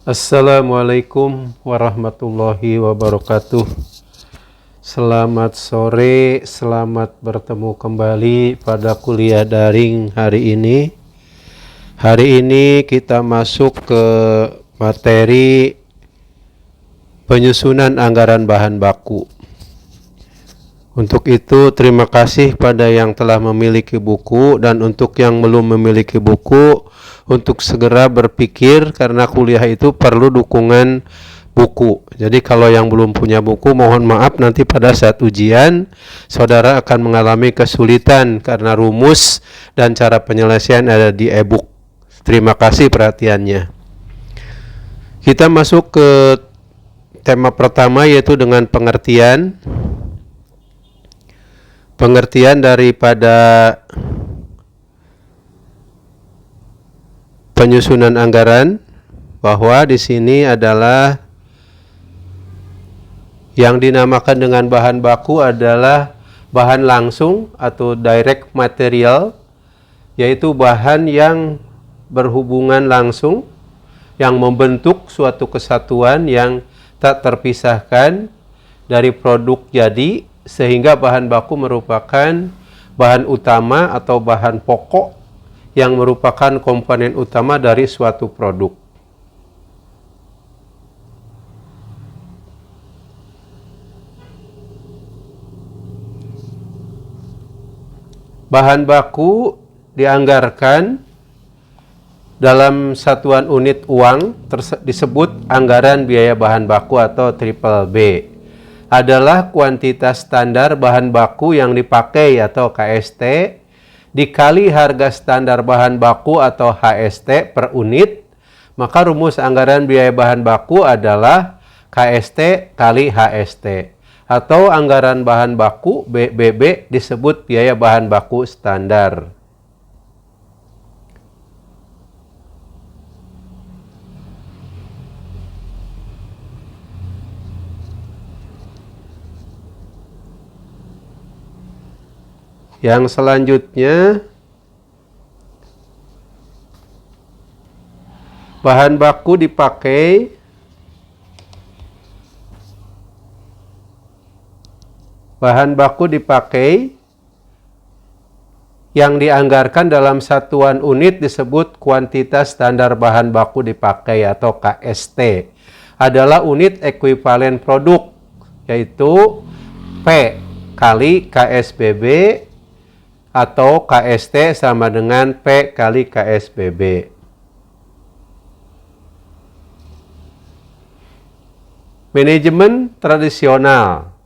Assalamualaikum warahmatullahi wabarakatuh. Selamat sore, selamat bertemu kembali pada kuliah daring hari ini. Hari ini kita masuk ke materi penyusunan anggaran bahan baku. Untuk itu terima kasih pada yang telah memiliki buku, dan untuk yang belum memiliki buku untuk segera berpikir karena kuliah itu perlu dukungan buku. Jadi kalau yang belum punya buku, mohon maaf nanti pada saat ujian saudara akan mengalami kesulitan karena rumus dan cara penyelesaian ada di e-book. Terima kasih perhatiannya. Kita masuk ke tema pertama, yaitu dengan pengertian daripada penyusunan anggaran, bahwa di sini adalah yang dinamakan dengan bahan baku adalah bahan langsung atau direct material, yaitu bahan yang berhubungan langsung yang membentuk suatu kesatuan yang tak terpisahkan dari produk jadi, sehingga bahan baku merupakan bahan utama atau bahan pokok yang merupakan komponen utama dari suatu produk. Bahan baku dianggarkan dalam satuan unit uang disebut anggaran biaya bahan baku atau triple B. Adalah kuantitas standar bahan baku yang dipakai atau KST dikali harga standar bahan baku atau HST per unit. Maka rumus anggaran biaya bahan baku adalah KST kali HST, atau anggaran bahan baku BBB disebut biaya bahan baku standar. Yang selanjutnya, bahan baku dipakai yang dianggarkan dalam satuan unit disebut kuantitas standar bahan baku dipakai atau KST, adalah unit ekuivalen produk, yaitu P kali KSBB atau KST sama dengan P kali KSBB. Manajemen tradisional.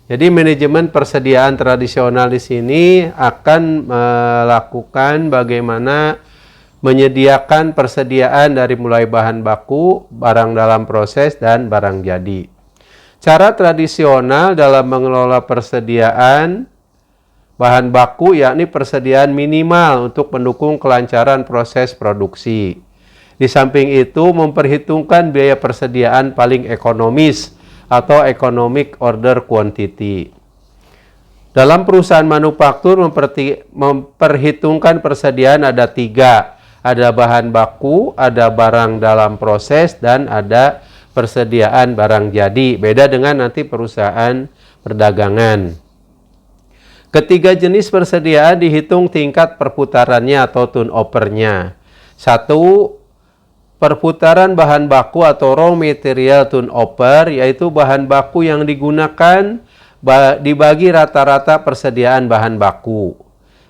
Jadi manajemen persediaan tradisional di sini akan melakukan bagaimana menyediakan persediaan dari mulai bahan baku, barang dalam proses, dan barang jadi. Cara tradisional dalam mengelola persediaan bahan baku yakni persediaan minimal untuk mendukung kelancaran proses produksi. Di samping itu memperhitungkan biaya persediaan paling ekonomis atau economic order quantity. Dalam perusahaan manufaktur memperhitungkan persediaan ada 3. Ada bahan baku, ada barang dalam proses, dan ada persediaan barang jadi. Beda dengan nanti perusahaan perdagangan. Ketiga jenis persediaan dihitung tingkat perputarannya atau turnover-nya. 1. Perputaran bahan baku atau raw material turnover, yaitu bahan baku yang digunakan dibagi rata-rata persediaan bahan baku.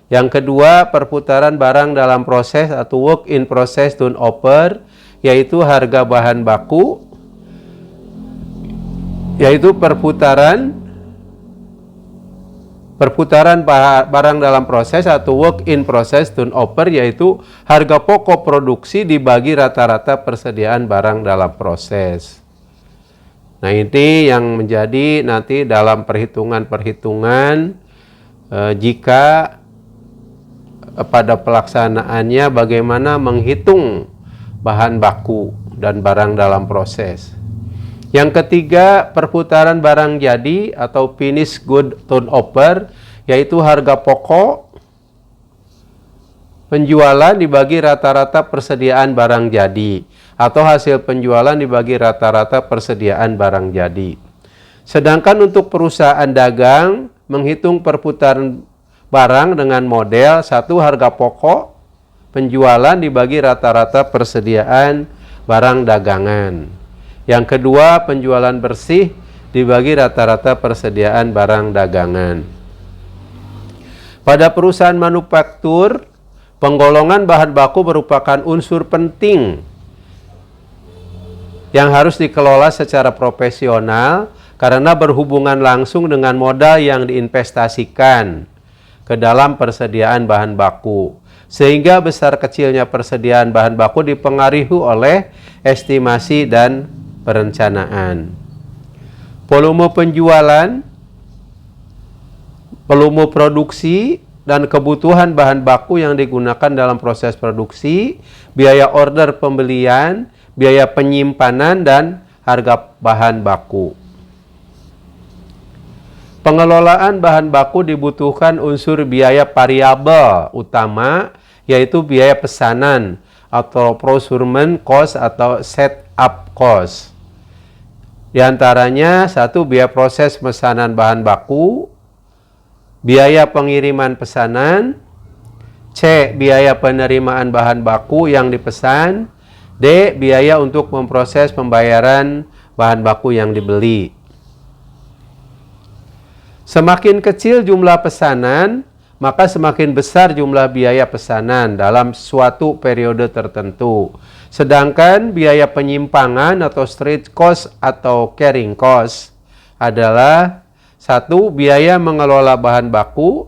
Yang kedua, perputaran barang dalam proses atau work in process turnover, yaitu harga bahan baku, yaitu perputaran barang dalam proses atau work in process turnover, yaitu harga pokok produksi dibagi rata-rata persediaan barang dalam proses. Nah, ini yang menjadi nanti dalam perhitungan jika pada pelaksanaannya bagaimana menghitung bahan baku dan barang dalam proses. Yang ketiga, perputaran barang jadi atau finished good turnover, yaitu harga pokok penjualan dibagi rata-rata persediaan barang jadi, atau hasil penjualan dibagi rata-rata persediaan barang jadi. Sedangkan untuk perusahaan dagang menghitung perputaran barang dengan model satu harga pokok penjualan dibagi rata-rata persediaan barang dagangan. Yang kedua, penjualan bersih dibagi rata-rata persediaan barang dagangan. Pada perusahaan manufaktur, penggolongan bahan baku merupakan unsur penting yang harus dikelola secara profesional karena berhubungan langsung dengan modal yang diinvestasikan ke dalam persediaan bahan baku. Sehingga besar kecilnya persediaan bahan baku dipengaruhi oleh estimasi dan perencanaan. Volume penjualan, volume produksi, dan kebutuhan bahan baku yang digunakan dalam proses produksi, biaya order pembelian, biaya penyimpanan, dan harga bahan baku. Pengelolaan bahan baku dibutuhkan unsur biaya variabel utama, yaitu biaya pesanan atau procurement cost atau setup cost. Di antaranya, satu, biaya proses pesanan bahan baku, biaya pengiriman pesanan, C, biaya penerimaan bahan baku yang dipesan, D, biaya untuk memproses pembayaran bahan baku yang dibeli. Semakin kecil jumlah pesanan, maka semakin besar jumlah biaya pesanan dalam suatu periode tertentu. Sedangkan biaya penyimpangan atau straight cost atau carrying cost adalah satu, biaya mengelola bahan baku.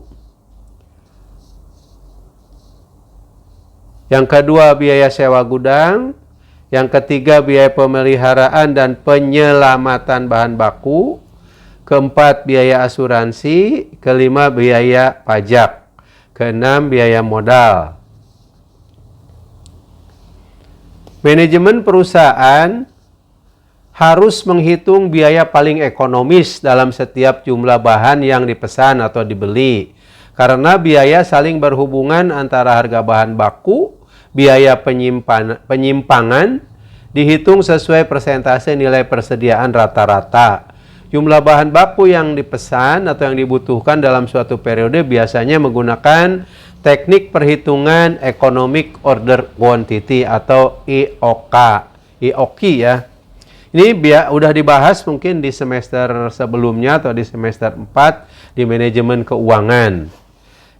Yang kedua, biaya sewa gudang. Yang ketiga, biaya pemeliharaan dan penyelamatan bahan baku. Keempat, biaya asuransi. Kelima, biaya pajak. Keenam, biaya modal. Manajemen perusahaan harus menghitung biaya paling ekonomis dalam setiap jumlah bahan yang dipesan atau dibeli. Karena biaya saling berhubungan antara harga bahan baku, biaya penyimpangan, dihitung sesuai persentase nilai persediaan rata-rata. Jumlah bahan baku yang dipesan atau yang dibutuhkan dalam suatu periode biasanya menggunakan teknik perhitungan Economic Order Quantity atau EOQ. EOQ ya. Ini udah dibahas mungkin di semester sebelumnya atau di semester 4 di manajemen keuangan.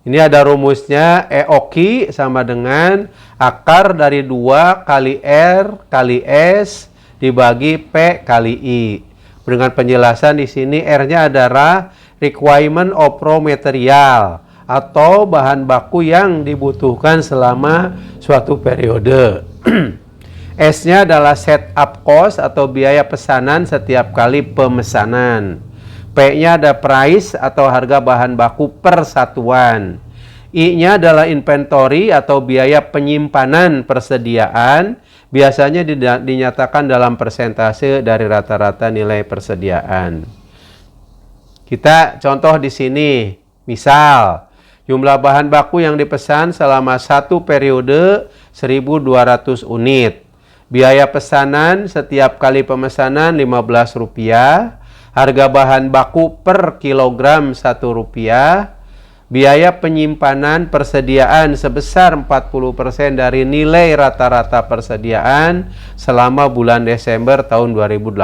Ini ada rumusnya, EOQ sama dengan akar dari 2 kali R kali S dibagi P kali I. Dengan penjelasan di sini R-nya adalah requirement of raw material atau bahan baku yang dibutuhkan selama suatu periode. S-nya adalah setup cost atau biaya pesanan setiap kali pemesanan. P-nya ada price atau harga bahan baku per satuan. I-nya adalah inventory atau biaya penyimpanan persediaan. Biasanya dinyatakan dalam persentase dari rata-rata nilai persediaan. Kita contoh di sini, misal jumlah bahan baku yang dipesan selama satu periode 1.200 unit. Biaya pesanan setiap kali pemesanan Rp15. Harga bahan baku per kilogram Rp1. Biaya penyimpanan persediaan sebesar 40% dari nilai rata-rata persediaan selama bulan Desember tahun 2018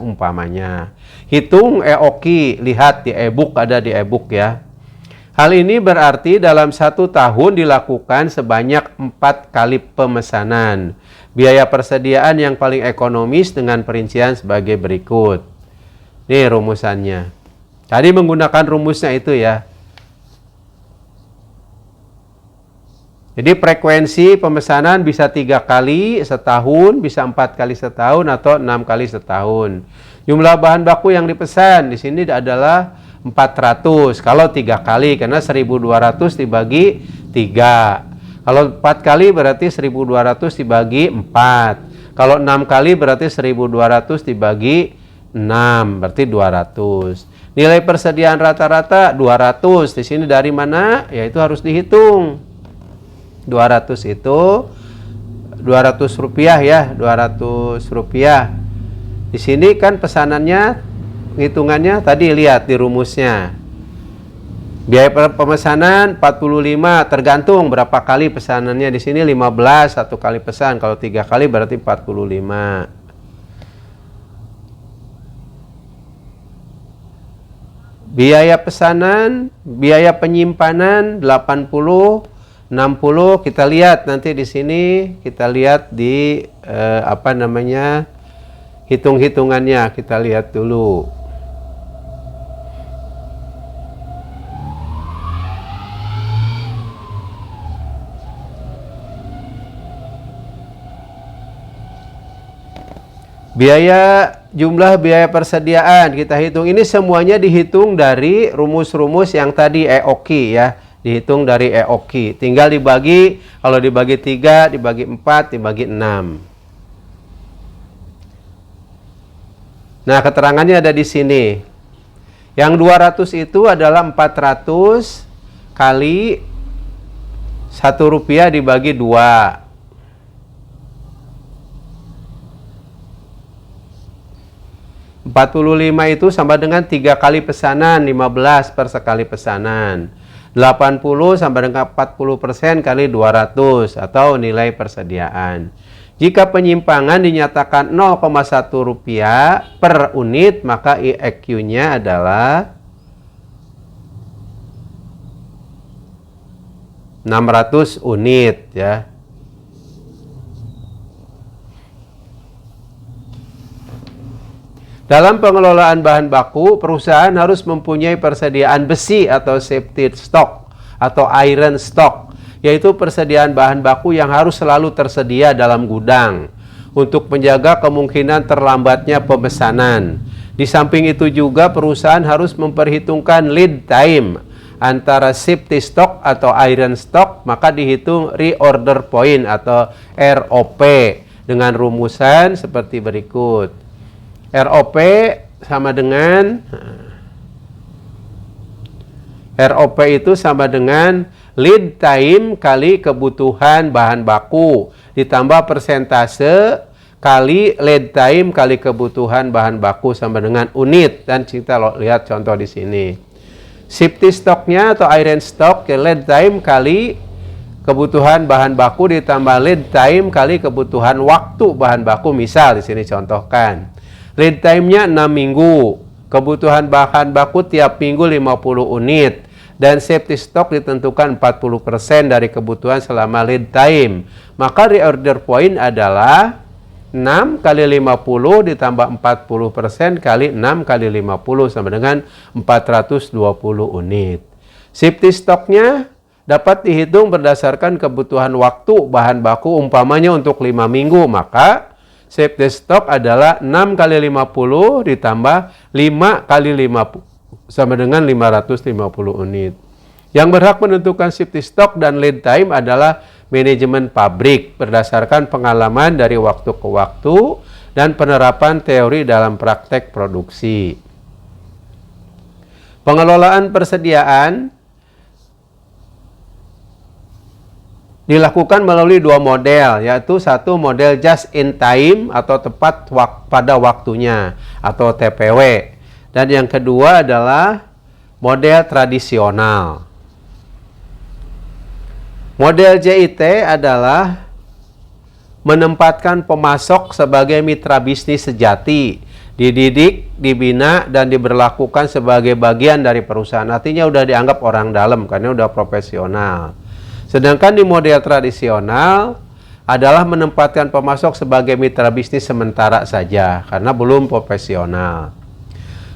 umpamanya. Hitung EOQ, lihat di e-book, ada di e-book ya. Hal ini berarti dalam 1 tahun dilakukan sebanyak 4 kali pemesanan. Biaya persediaan yang paling ekonomis dengan perincian sebagai berikut. Ini rumusannya. Tadi menggunakan rumusnya itu ya. Jadi frekuensi pemesanan bisa 3 kali setahun, bisa 4 kali setahun, atau 6 kali setahun. Jumlah bahan baku yang dipesan di sini adalah 400. Kalau 3 kali, karena 1.200 dibagi 3. Kalau 4 kali berarti 1.200 dibagi 4. Kalau 6 kali berarti 1.200 dibagi 6, berarti 200. Nilai persediaan rata-rata 200. Di sini dari mana? Ya itu harus dihitung. 200 itu 200 rupiah ya, 200 rupiah. Di sini kan pesanannya, hitungannya tadi lihat di rumusnya. Biaya pemesanan 45, tergantung berapa kali pesanannya. Di sini 15 satu kali pesan, kalau 3 kali berarti 45. Biaya pesanan, biaya penyimpanan 80, 60. Kita lihat nanti di sini, kita lihat di hitung-hitungannya kita lihat dulu. Jumlah biaya persediaan kita hitung. Ini semuanya dihitung dari rumus-rumus yang tadi EOKI ya. Dihitung dari EOKI. Tinggal dibagi, kalau dibagi 3, dibagi 4, dibagi 6. Nah, keterangannya ada di sini. Yang 200 itu adalah 400 kali Rp1 dibagi 2. 45 itu sama dengan 3 kali pesanan, 15 per sekali pesanan. 80 sama dengan 40% kali 200 atau nilai persediaan. Jika penyimpangan dinyatakan 0,1 rupiah per unit, maka IEQ-nya adalah 600 unit ya. Dalam pengelolaan bahan baku, perusahaan harus mempunyai persediaan besi atau safety stock atau iron stock, yaitu persediaan bahan baku yang harus selalu tersedia dalam gudang untuk menjaga kemungkinan terlambatnya pemesanan. Di samping itu juga perusahaan harus memperhitungkan lead time antara safety stock atau iron stock, maka dihitung reorder point atau ROP dengan rumusan seperti berikut. ROP sama dengan ROP itu sama dengan lead time kali kebutuhan bahan baku ditambah persentase kali lead time kali kebutuhan bahan baku sama dengan unit. Dan kita lihat contoh di sini. Safety stocknya atau iron stock ya, lead time kali kebutuhan bahan baku ditambah lead time kali kebutuhan waktu bahan baku. Misal di sini contohkan. Lead time-nya 6 minggu, kebutuhan bahan baku tiap minggu 50 unit, dan safety stock ditentukan 40% dari kebutuhan selama lead time. Maka reorder point adalah 6 kali 50 ditambah 40% kali 6 kali 50 sama dengan 420 unit. Safety stock-nya dapat dihitung berdasarkan kebutuhan waktu bahan baku, umpamanya untuk 5 minggu, maka safety stock adalah 6 kali 50 ditambah 5 kali 50 sama dengan 550 unit. Yang berhak menentukan safety stock dan lead time adalah manajemen pabrik berdasarkan pengalaman dari waktu ke waktu dan penerapan teori dalam praktek produksi. Pengelolaan persediaan dilakukan melalui 2 model, yaitu satu model just in time atau tepat pada waktunya atau TPW, dan yang kedua adalah model tradisional. Model JIT adalah menempatkan pemasok sebagai mitra bisnis sejati, dididik, dibina, dan diberlakukan sebagai bagian dari perusahaan. Artinya udah dianggap orang dalam karena udah profesional. Sedangkan di model tradisional adalah menempatkan pemasok sebagai mitra bisnis sementara saja karena belum profesional.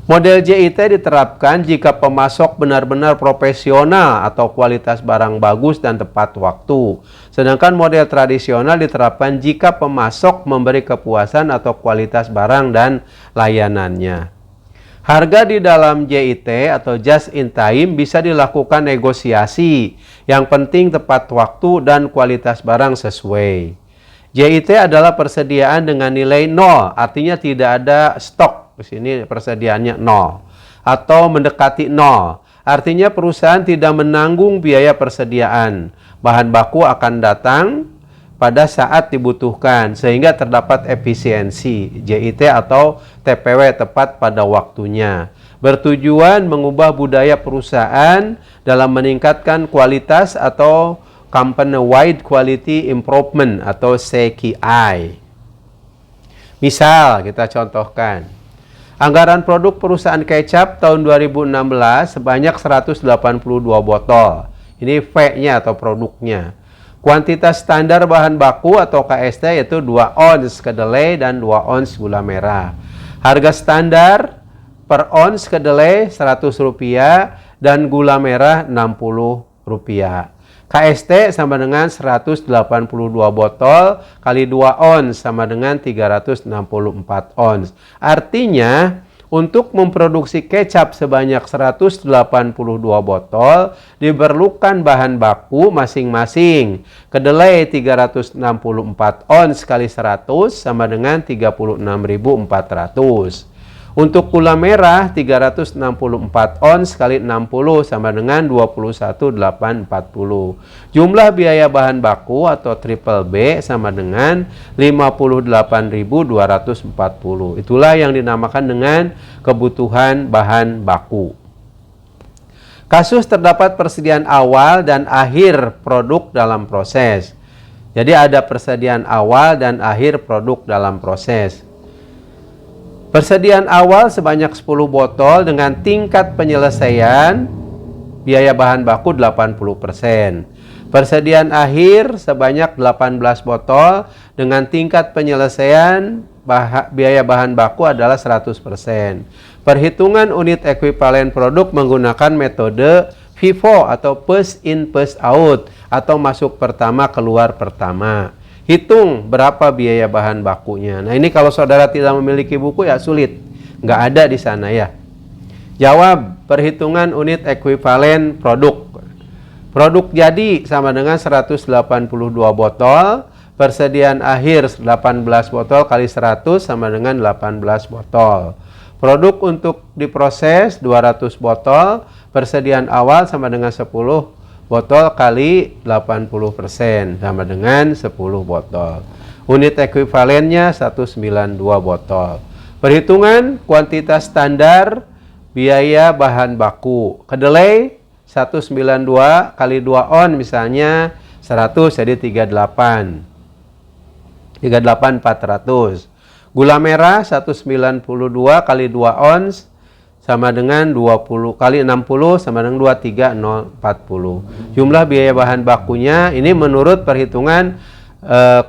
Model JIT diterapkan jika pemasok benar-benar profesional atau kualitas barang bagus dan tepat waktu. Sedangkan model tradisional diterapkan jika pemasok memberi kepuasan atau kualitas barang dan layanannya. Harga di dalam JIT atau just in time bisa dilakukan negosiasi. Yang penting tepat waktu dan kualitas barang sesuai. JIT adalah persediaan dengan nilai 0, artinya tidak ada stok. Di sini persediaannya 0 atau mendekati 0. artinya perusahaan tidak menanggung biaya persediaan. Bahan baku akan datang pada saat dibutuhkan sehingga terdapat efisiensi JIT atau TPW tepat pada waktunya. Bertujuan mengubah budaya perusahaan dalam meningkatkan kualitas atau Company Wide Quality Improvement atau CQI. Misal kita contohkan, anggaran produk perusahaan kecap tahun 2016 sebanyak 182 botol. Ini V-nya atau produknya. Kuantitas standar bahan baku atau KST yaitu 2 ons kedelai dan 2 ons gula merah. Harga standar per ons kedelai Rp100 dan gula merah Rp60. KST sama dengan 182 botol kali 2 ons sama dengan 364 ons. Artinya, untuk memproduksi kecap sebanyak 182 botol, diperlukan bahan baku masing-masing. Kedelai 364 ons kali 100 sama dengan 36.400. Untuk gula merah 364 ons kali 60 sama dengan 21.840. Jumlah biaya bahan baku atau triple B sama dengan 58.240. Itulah yang dinamakan dengan kebutuhan bahan baku. Kasus terdapat persediaan awal dan akhir produk dalam proses. Jadi ada persediaan awal dan akhir produk dalam proses. Persediaan awal sebanyak 10 botol dengan tingkat penyelesaian biaya bahan baku 80%. Persediaan akhir sebanyak 18 botol dengan tingkat penyelesaian biaya bahan baku adalah 100%. Perhitungan unit ekuivalen produk menggunakan metode FIFO atau first in first out atau masuk pertama keluar pertama. Hitung berapa biaya bahan bakunya. Nah ini kalau saudara tidak memiliki buku ya sulit. Nggak ada di sana ya. Jawab, perhitungan unit ekuivalen produk. Produk jadi sama dengan 182 botol. Persediaan akhir 18 botol kali 100 sama dengan 18 botol. Produk untuk diproses 200 botol. Persediaan awal sama dengan 10 botol kali 80% sama dengan 10 botol. Unit ekuivalennya 192 botol. Perhitungan kuantitas standar biaya bahan baku. Kedelai 192 kali 2 on misalnya 100 jadi 38. 38.400. Gula merah 192 kali 2 ons sama dengan 20 kali 60 sama dengan 23040. Jumlah biaya bahan bakunya ini menurut perhitungan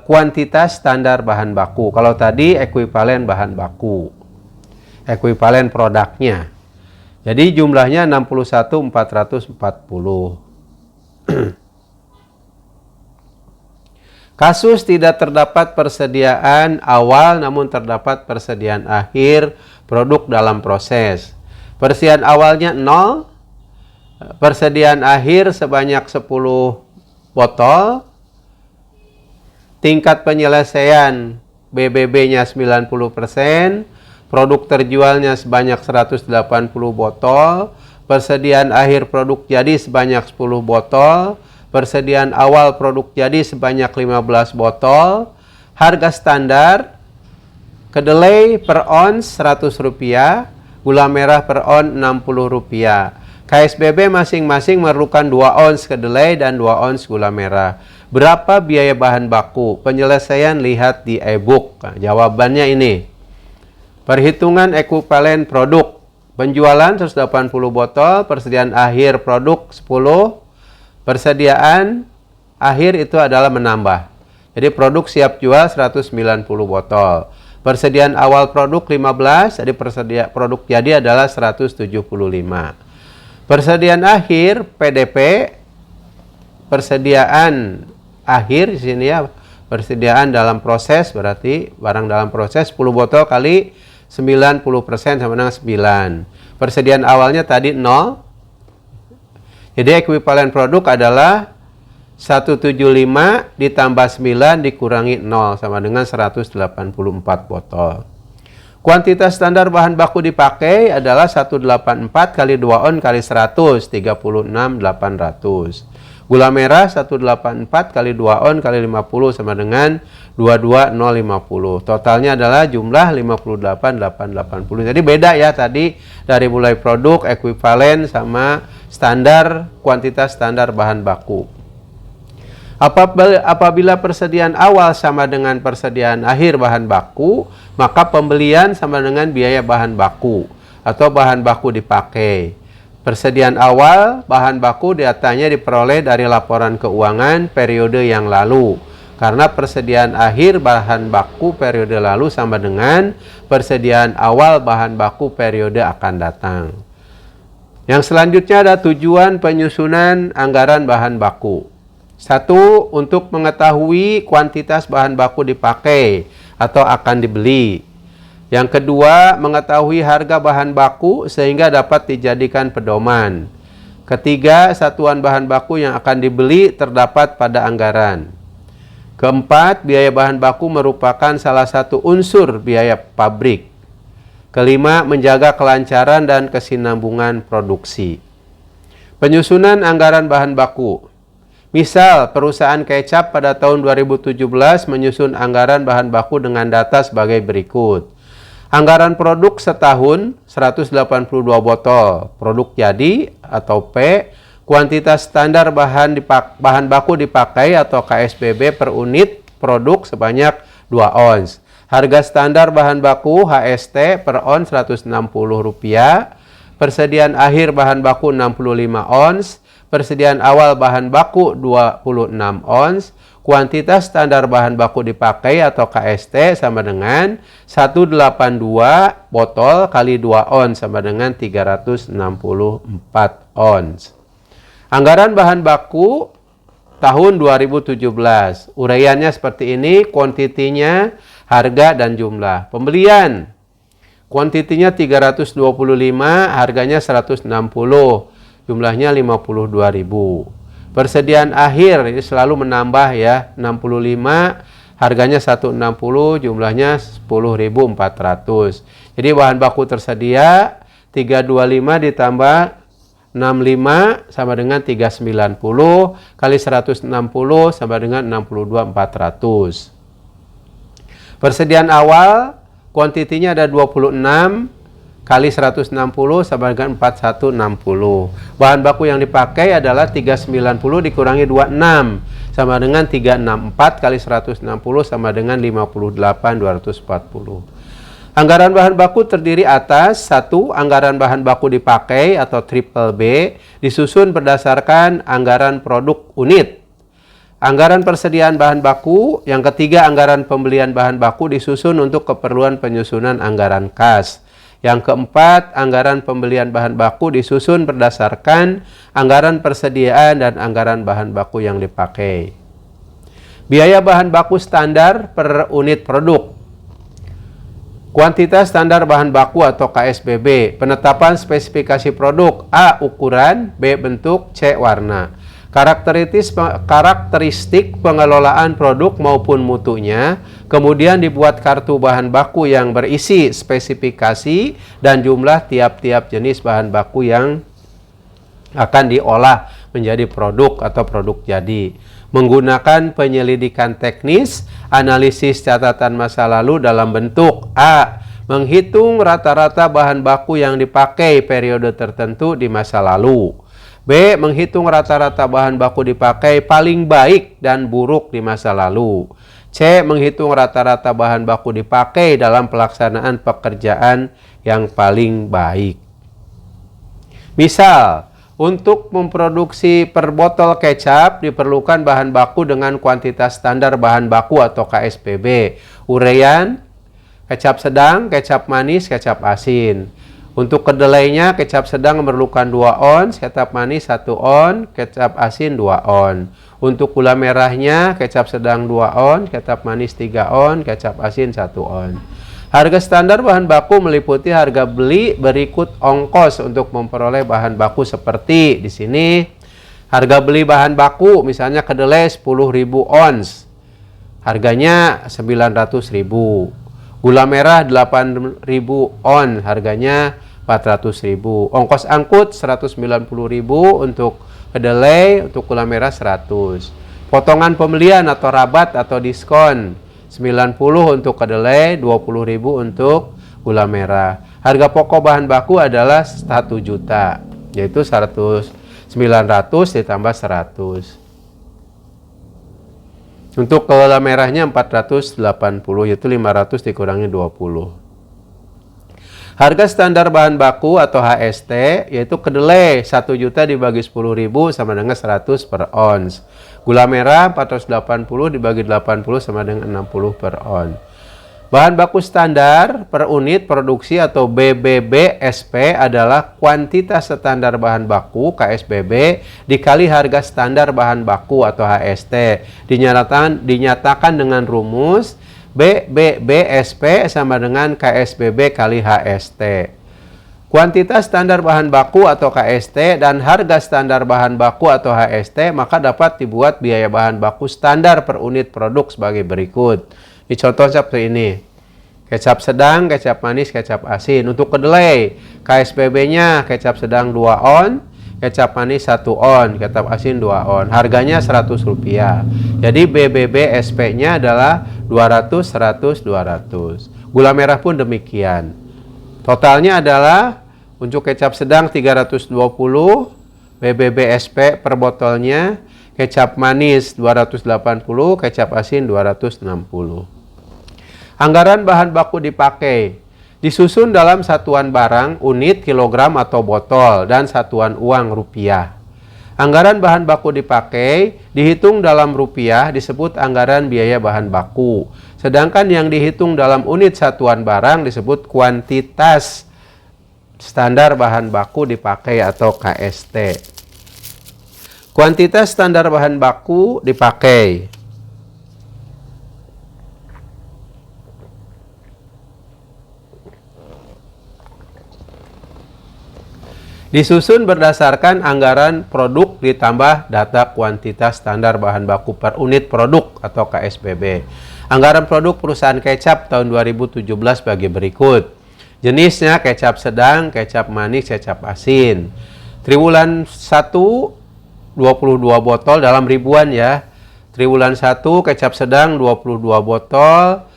kuantitas standar bahan baku. Kalau tadi ekuivalen bahan baku. Ekuivalen produknya. Jadi jumlahnya 61.440. Kasus tidak terdapat persediaan awal namun terdapat persediaan akhir produk dalam proses. Persediaan awalnya 0, persediaan akhir sebanyak 10 botol, tingkat penyelesaian BBB-nya 90%, produk terjualnya sebanyak 180 botol, persediaan akhir produk jadi sebanyak 10 botol, persediaan awal produk jadi sebanyak 15 botol, harga standar, kedelai per ons Rp100, gula merah per on Rp60. KSBB masing-masing memerlukan 2 ons kedelai dan 2 ons gula merah. Berapa biaya bahan baku? Penyelesaian lihat di e-book. Nah, jawabannya ini. Perhitungan ekuivalen produk. Penjualan 180 botol, persediaan akhir produk 10. Persediaan akhir itu adalah menambah. Jadi produk siap jual 190 botol. Persediaan awal produk 15, jadi produk jadi adalah 175. Persediaan akhir PDP, persediaan akhir di sini ya, persediaan dalam proses berarti barang dalam proses 10 botol kali 90% sama dengan 9. Persediaan awalnya tadi 0. Jadi ekuivalen produk adalah 175 ditambah 9 dikurangi 0 sama dengan 184 botol. Kuantitas standar bahan baku dipakai adalah 184 kali 2 on kali 100, 36.800. Gula merah 184 kali 2 on kali 50 sama dengan 22050. Totalnya adalah jumlah 58.880. Jadi beda ya tadi dari mulai produk, ekuivalen sama standar, kuantitas standar bahan baku. Apabila persediaan awal sama dengan persediaan akhir bahan baku, maka pembelian sama dengan biaya bahan baku atau bahan baku dipakai. Persediaan awal bahan baku datanya diperoleh dari laporan keuangan periode yang lalu. Karena persediaan akhir bahan baku periode lalu sama dengan persediaan awal bahan baku periode akan datang. Yang selanjutnya ada tujuan penyusunan anggaran bahan baku. 1. Untuk mengetahui kuantitas bahan baku dipakai atau akan dibeli. Yang kedua, mengetahui harga bahan baku sehingga dapat dijadikan pedoman. Ketiga, satuan bahan baku yang akan dibeli terdapat pada anggaran. Keempat, biaya bahan baku merupakan salah satu unsur biaya pabrik. Kelima, menjaga kelancaran dan kesinambungan produksi. Penyusunan anggaran bahan baku. Misal, perusahaan kecap pada tahun 2017 menyusun anggaran bahan baku dengan data sebagai berikut. Anggaran produk setahun 182 botol, produk jadi atau P, kuantitas standar bahan baku dipakai atau KSBB per unit produk sebanyak 2 ons. Harga standar bahan baku HST per ons Rp160, persediaan akhir bahan baku 65 ons, persediaan awal bahan baku 26 ons, kuantitas standar bahan baku dipakai atau KST sama dengan 182 botol kali 2 ons sama dengan 364 ons. Anggaran bahan baku tahun 2017. Uraiannya seperti ini, kuantitinya, harga dan jumlah. Pembelian. Kuantitinya 325, harganya 160. Jumlahnya 52.000. Persediaan akhir ini selalu menambah ya, 65, harganya 160, jumlahnya 10.400. Jadi bahan baku tersedia 325 ditambah 65 sama dengan 390 kali 160 sama dengan 62.400. Persediaan awal kuantitinya ada 26 kali 160 sama dengan 4160. Bahan baku yang dipakai adalah 390 dikurangi 26 sama dengan 364 kali 160 sama dengan 58.240. Anggaran bahan baku terdiri atas 1. Anggaran bahan baku dipakai atau triple B disusun berdasarkan anggaran produk unit. Anggaran persediaan bahan baku. Yang ketiga, anggaran pembelian bahan baku disusun untuk keperluan penyusunan anggaran kas. Yang keempat, anggaran pembelian bahan baku disusun berdasarkan anggaran persediaan dan anggaran bahan baku yang dipakai. Biaya bahan baku standar per unit produk. Kuantitas standar bahan baku atau KSBB. Penetapan spesifikasi produk. A. Ukuran. B. Bentuk. C. Warna. Karakteristik pengelolaan produk maupun mutunya, kemudian dibuat kartu bahan baku yang berisi spesifikasi dan jumlah tiap-tiap jenis bahan baku yang akan diolah menjadi produk atau produk jadi. Menggunakan penyelidikan teknis, analisis catatan masa lalu dalam bentuk A. Menghitung rata-rata bahan baku yang dipakai periode tertentu di masa lalu. B. Menghitung rata-rata bahan baku dipakai paling baik dan buruk di masa lalu. C. Menghitung rata-rata bahan baku dipakai dalam pelaksanaan pekerjaan yang paling baik. Misal, untuk memproduksi per botol kecap diperlukan bahan baku dengan kuantitas standar bahan baku atau KSBB. Uraian, kecap sedang, kecap manis, kecap asin. Untuk kedelainya, kecap sedang memerlukan 2 ons, kecap manis 1 on, kecap asin 2 on. Untuk gula merahnya, kecap sedang 2 on, kecap manis 3 on, kecap asin 1 on. Harga standar bahan baku meliputi harga beli berikut ongkos untuk memperoleh bahan baku seperti di sini. Harga beli bahan baku, misalnya kedelai 10.000 ons. Harganya 900.000. Gula merah 8.000 on, harganya 400.000. Ongkos angkut 190.000 untuk kedelai, untuk gula merah 100. Potongan pembelian atau rabat atau diskon 90 untuk kedelai, 20.000 untuk gula merah. Harga pokok bahan baku adalah 1 juta, yaitu 900 ditambah 100. Untuk gula merahnya 480, yaitu 500 dikurangi 20. Harga standar bahan baku atau HST, yaitu kedelai 1 juta dibagi 10.000 sama dengan 100 per ons. Gula merah 480 dibagi 80 sama dengan 60 per on. Bahan baku standar per unit produksi atau BBBSP adalah kuantitas standar bahan baku KSBB dikali harga standar bahan baku atau HST. Dinyatakan dengan rumus BBBSP sama dengan KSBB kali HST. Kuantitas standar bahan baku atau KST dan harga standar bahan baku atau HST maka dapat dibuat biaya bahan baku standar per unit produk sebagai berikut. Ini contoh seperti ini. Kecap sedang, kecap manis, kecap asin. Untuk kedelai, KSBB-nya kecap sedang 2 on, kecap manis 1 on, kecap asin 2 on. Harganya Rp100. Jadi BBB SP-nya adalah 200, 100, 200. Gula merah pun demikian. Totalnya adalah untuk kecap sedang 320, BBB SP per botolnya, kecap manis 280, kecap asin 260. Anggaran bahan baku dipakai disusun dalam satuan barang, unit, kilogram atau botol, dan satuan uang rupiah. Anggaran bahan baku dipakai dihitung dalam rupiah disebut anggaran biaya bahan baku. Sedangkan yang dihitung dalam unit satuan barang disebut kuantitas standar bahan baku dipakai atau KST. Kuantitas standar bahan baku dipakai disusun berdasarkan anggaran produk ditambah data kuantitas standar bahan baku per unit produk atau KSBB. Anggaran produk perusahaan kecap tahun 2017 bagi berikut. Jenisnya kecap sedang, kecap manis, kecap asin. Triwulan 1 22 botol dalam ribuan ya. Triwulan 1 kecap sedang 22 botol.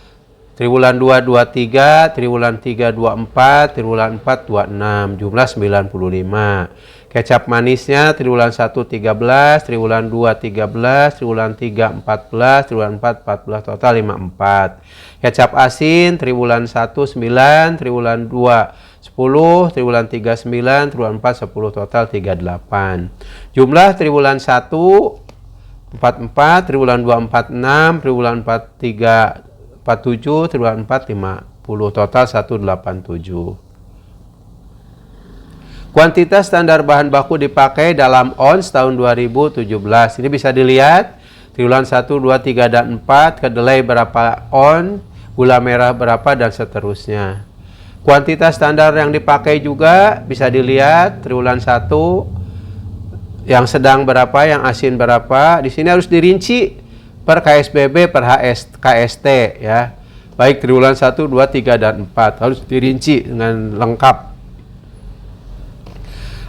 Triwulan 2 23, triwulan 3 24, triwulan 4 26, jumlah 95. Kecap manisnya triwulan 1 13, triwulan 2 13, triwulan 3 14, triwulan 4 14, total 54. Kecap asin triwulan 1 9, triwulan 2 10, triwulan 3 9, triwulan 4 10, total 38. Jumlah triwulan 1 44, triwulan 2 46, triwulan 4 3 47, triwulan 4 50, total 187. Kuantitas standar bahan baku dipakai dalam ons tahun 2017. Ini bisa dilihat triwulan 1 2 3 dan 4, kedelai berapa on, gula merah berapa dan seterusnya. Kuantitas standar yang dipakai juga bisa dilihat triwulan 1 yang sedang berapa, yang asin berapa. Di sini harus dirinci per KSBB per KST ya. Baik triwulan 1, 2, 3 dan 4 harus dirinci dengan lengkap.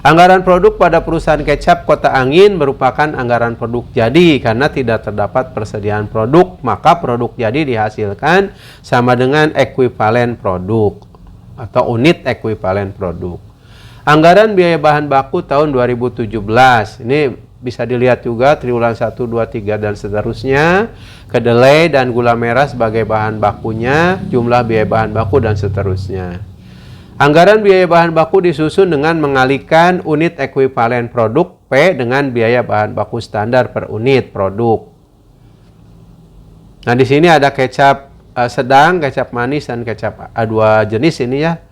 Anggaran produk pada perusahaan kecap Kota Angin merupakan anggaran produk jadi karena tidak terdapat persediaan produk, maka produk jadi dihasilkan sama dengan ekuivalen produk atau unit ekuivalen produk. Anggaran biaya bahan baku tahun 2017. Ini bisa dilihat juga triwulan 1, 2, 3 dan seterusnya. Kedelai dan gula merah sebagai bahan bakunya, jumlah biaya bahan baku dan seterusnya. Anggaran biaya bahan baku disusun dengan mengalihkan unit ekuivalen produk P dengan biaya bahan baku standar per unit produk. Nah, di sini ada kecap sedang, kecap manis dan kecap dua jenis ini ya.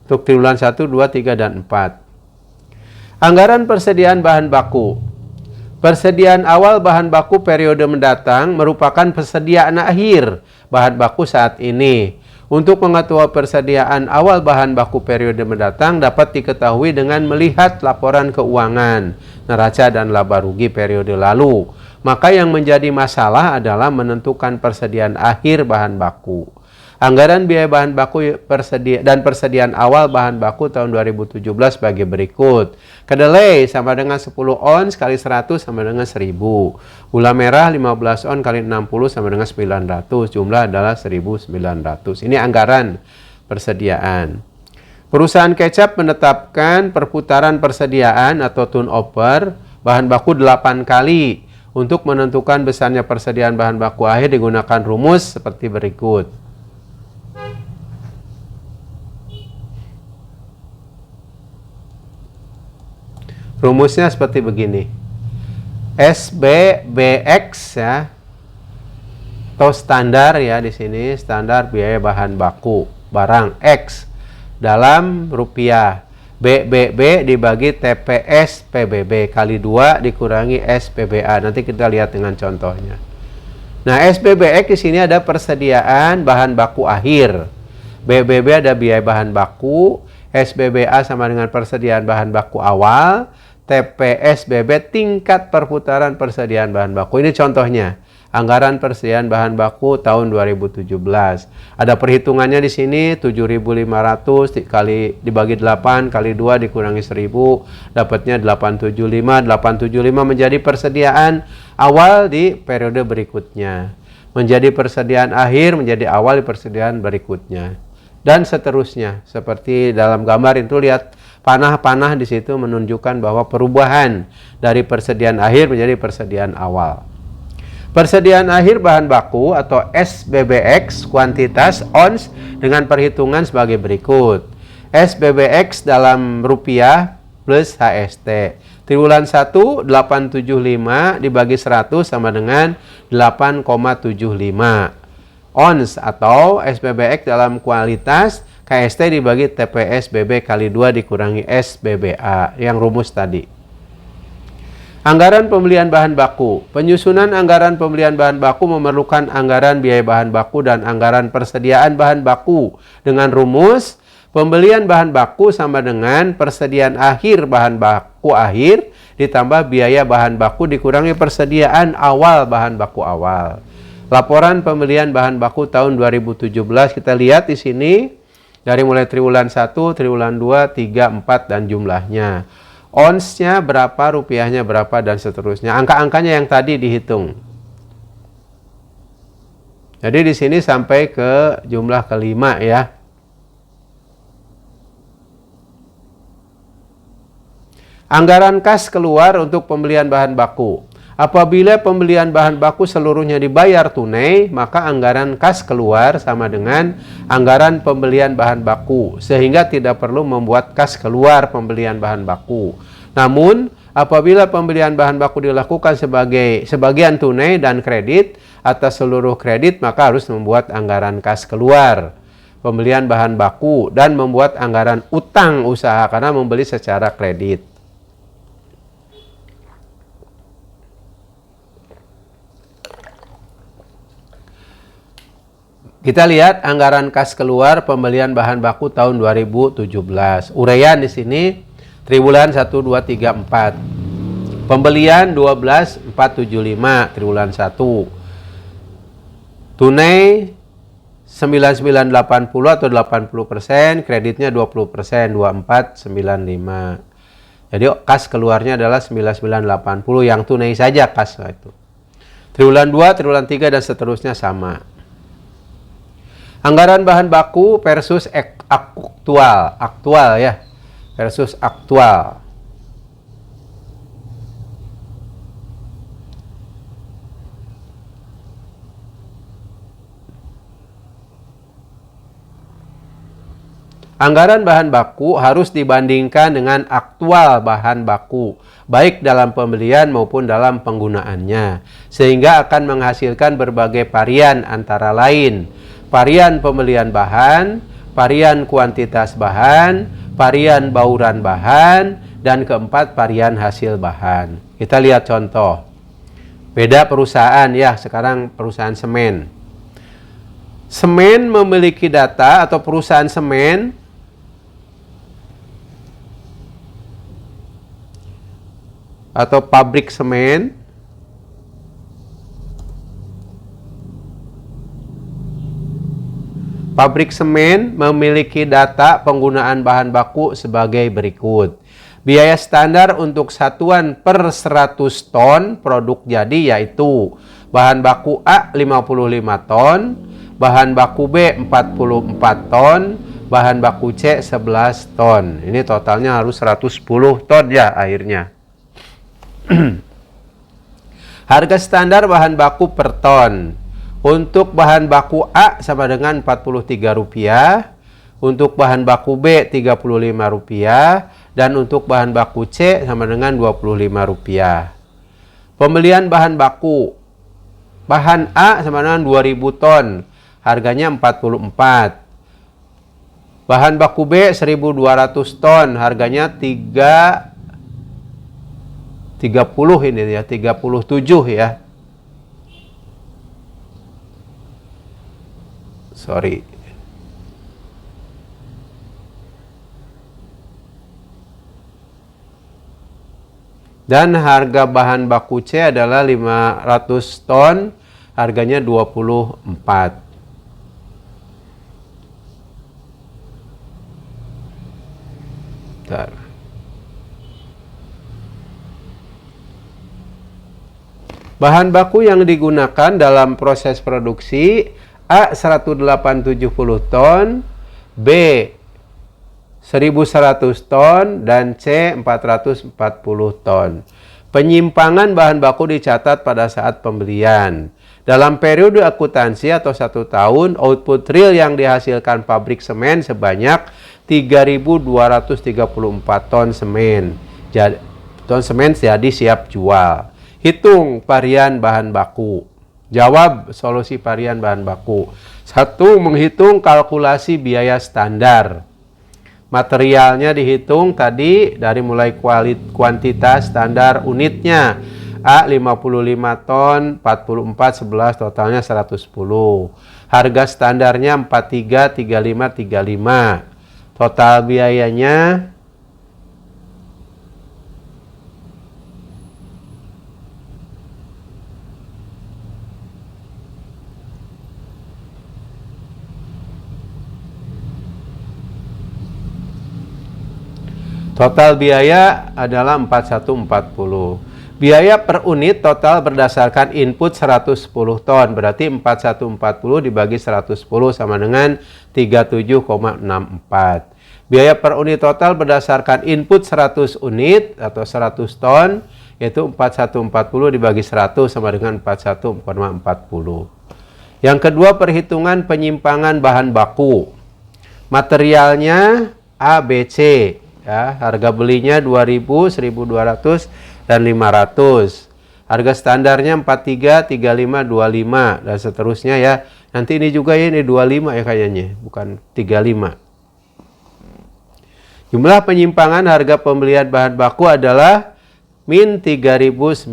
Untuk triwulan 1, 2, 3 dan 4. Anggaran persediaan bahan baku. Persediaan awal bahan baku periode mendatang merupakan persediaan akhir bahan baku saat ini. Untuk mengetahui persediaan awal bahan baku periode mendatang dapat diketahui dengan melihat laporan keuangan, neraca dan laba rugi periode lalu. Maka yang menjadi masalah adalah menentukan persediaan akhir bahan baku. Anggaran biaya bahan baku persediaan awal bahan baku tahun 2017 bagi berikut. Kedelai sama dengan 10 ons kali 100 sama dengan 1000. Gula merah 15 ons kali 60 sama dengan 900. Jumlah adalah 1900. Ini anggaran persediaan. Perusahaan kecap menetapkan perputaran persediaan atau turnover bahan baku 8 kali. Untuk menentukan besarnya persediaan bahan baku akhir digunakan rumus seperti berikut. Rumusnya seperti begini. SBBX ya. Atau standar ya di sini, standar biaya bahan baku barang X dalam rupiah. BBB dibagi TPS PBB kali 2 dikurangi SPBA. Nanti kita lihat dengan contohnya. Nah, SBBX di sini ada persediaan bahan baku akhir. BBB ada biaya bahan baku, SBBA sama dengan persediaan bahan baku awal, TPSBB tingkat perputaran persediaan bahan baku. Ini contohnya, anggaran persediaan bahan baku tahun 2017. Ada perhitungannya di sini, 7.500 kali dibagi 8 kali 2 dikurangi 1000, dapatnya 875. 875 menjadi persediaan awal di periode berikutnya. Menjadi persediaan akhir, menjadi awal di persediaan berikutnya. Dan seterusnya. Seperti dalam gambar itu lihat panah-panah di situ menunjukkan bahwa perubahan dari persediaan akhir menjadi persediaan awal. Persediaan akhir bahan baku atau SBBX kuantitas ons dengan perhitungan sebagai berikut. SBBX dalam rupiah plus HST. Triwulan 1 875 dibagi 100 sama dengan 8,75 ons atau SBBX dalam kualitas KST dibagi TPSBB kali 2 dikurangi SBBA yang rumus tadi. Anggaran pembelian bahan baku. Penyusunan anggaran pembelian bahan baku memerlukan anggaran biaya bahan baku dan anggaran persediaan bahan baku dengan rumus pembelian bahan baku sama dengan persediaan akhir bahan baku akhir ditambah biaya bahan baku dikurangi persediaan awal bahan baku awal. Laporan pembelian bahan baku tahun 2017 kita lihat di sini. Dari mulai triwulan 1, triwulan 2, 3, 4, dan jumlahnya. Onsnya berapa, rupiahnya berapa, dan seterusnya. Angka-angkanya yang tadi dihitung. Jadi di sini sampai ke jumlah kelima ya. Anggaran kas keluar untuk pembelian bahan baku. Apabila pembelian bahan baku seluruhnya dibayar tunai, maka anggaran kas keluar sama dengan anggaran pembelian bahan baku, sehingga tidak perlu membuat kas keluar pembelian bahan baku. Namun, apabila pembelian bahan baku dilakukan sebagian tunai dan kredit atas seluruh kredit, maka harus membuat anggaran kas keluar pembelian bahan baku dan membuat anggaran utang usaha karena membeli secara kredit. Kita lihat anggaran kas keluar pembelian bahan baku tahun 2017. Uraian di sini triwulan 1, 2, 3, 4. Pembelian 12.475 triwulan 1. Tunai 9980 atau 80%, kreditnya 20%, 2495. Jadi kas keluarnya adalah 9980 yang tunai saja kas itu. Triwulan 2, triwulan 3 dan seterusnya sama. Anggaran bahan baku versus aktual ya, versus aktual. Anggaran bahan baku harus dibandingkan dengan aktual bahan baku, baik dalam pembelian maupun dalam penggunaannya, sehingga akan menghasilkan berbagai varian antara lain varian pembelian bahan, varian kuantitas bahan, varian bauran bahan, dan keempat varian hasil bahan. Kita lihat contoh. Beda perusahaan ya, sekarang perusahaan semen. Semen memiliki data atau perusahaan semen atau pabrik semen Pabrik semen memiliki data penggunaan bahan baku sebagai berikut. Biaya standar untuk satuan per 100 ton produk jadi yaitu bahan baku A 55 ton, bahan baku B 44 ton, bahan baku C 11 ton. Ini totalnya harus 110 ton ya akhirnya. Harga standar bahan baku per ton. Untuk bahan baku A sama dengan Rp43, untuk bahan baku B Rp35, dan untuk bahan baku C sama dengan Rp25. Pembelian bahan baku. Bahan A sama dengan 2000 ton, harganya 44. Bahan baku B 1200 ton, harganya 30 ini ya, 37 ya. Sorry. Dan harga bahan baku C adalah 500 ton, harganya 24. Bentar. Bahan baku yang digunakan dalam proses produksi A 1870 ton, B 1100 ton, dan C 440 ton. Penyimpangan bahan baku dicatat pada saat pembelian. Dalam periode akuntansi atau 1 tahun, output real yang dihasilkan pabrik semen sebanyak 3.234 ton semen. Ton semen jadi siap jual. Hitung varian bahan baku. Jawab solusi varian bahan baku. 1. Menghitung kalkulasi biaya standar. Materialnya dihitung tadi dari mulai kuantitas standar unitnya. A 55 ton, 44, 11, totalnya 110. Harga standarnya 43, 35, 35. Total biayanya total biaya adalah 4140. Biaya per unit total berdasarkan input 110 ton. Berarti 4140 dibagi 110 sama dengan 37,64. Biaya per unit total berdasarkan input 100 unit atau 100 ton. Yaitu 4140 dibagi 100 sama dengan 41,40. Yang kedua, perhitungan penyimpangan bahan baku. Materialnya A, B, C. Ya, harga belinya 2000, 1200, dan 500. Harga standarnya 43, 35, 25, dan seterusnya ya. Nanti ini juga ya, ini 25 ya kayaknya, bukan 35. Jumlah penyimpangan harga pembelian bahan baku adalah min 3.900.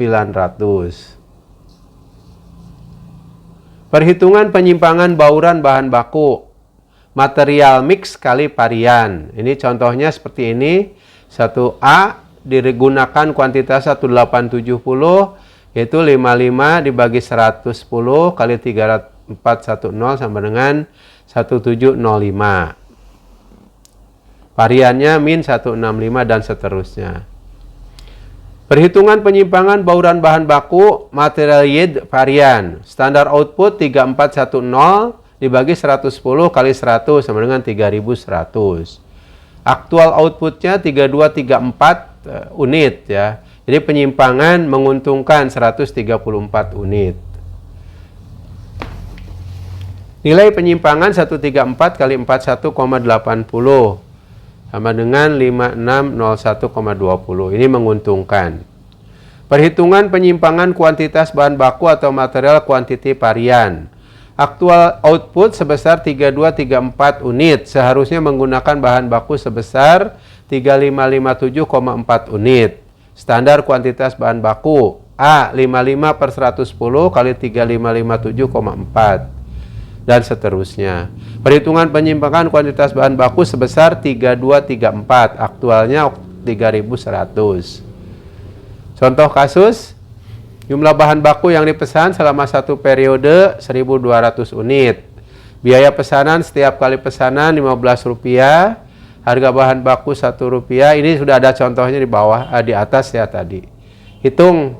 Perhitungan penyimpangan bauran bahan baku. Material mix kali varian. Ini contohnya seperti ini. 1A digunakan kuantitas 1870 yaitu 55 dibagi 110 kali 3410 sama dengan 1705. Variannya min 165 dan seterusnya. Perhitungan penyimpangan bauran bahan baku material yield varian. Standar output 3410 dibagi 110 kali 100 sama dengan 3100. Aktual outputnya 3234 unit ya. Jadi penyimpangan menguntungkan 134 unit. Nilai penyimpangan 134 kali 41,80 sama dengan 5601,20. Ini menguntungkan. Perhitungan penyimpangan kuantitas bahan baku atau material quantity varian. Aktual output sebesar 3234 unit, seharusnya menggunakan bahan baku sebesar 3557,4 unit. Standar kuantitas bahan baku A 55 per 110 kali 3557,4 dan seterusnya. Perhitungan penyimpangan kuantitas bahan baku sebesar 3234, aktualnya 3100. Contoh kasus. Jumlah bahan baku yang dipesan selama satu periode 1200 unit. Biaya pesanan setiap kali pesanan Rp15. Harga bahan baku Rp1. Ini sudah ada contohnya di bawah, di atas ya tadi. Hitung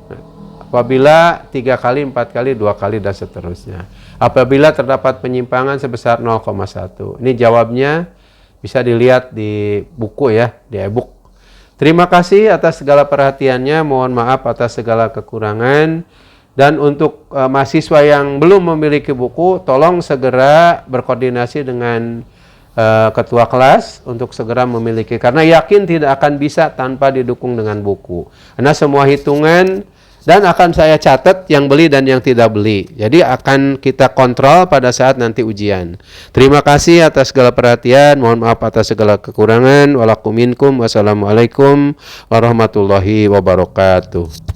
apabila 3 kali, 4 kali, 2 kali, dan seterusnya. Apabila terdapat penyimpangan sebesar 0,1. Ini jawabnya bisa dilihat di buku ya, di e-book. Terima kasih atas segala perhatiannya. Mohon maaf atas segala kekurangan. Dan untuk mahasiswa yang belum memiliki buku, tolong segera berkoordinasi dengan ketua kelas untuk segera memiliki. Karena yakin tidak akan bisa tanpa didukung dengan buku. Karena semua hitungan dan akan saya catat yang beli dan yang tidak beli. Jadi akan kita kontrol pada saat nanti ujian. Terima kasih atas segala perhatian. Mohon maaf atas segala kekurangan. Walakum minkum. Wassalamualaikum warahmatullahi wabarakatuh.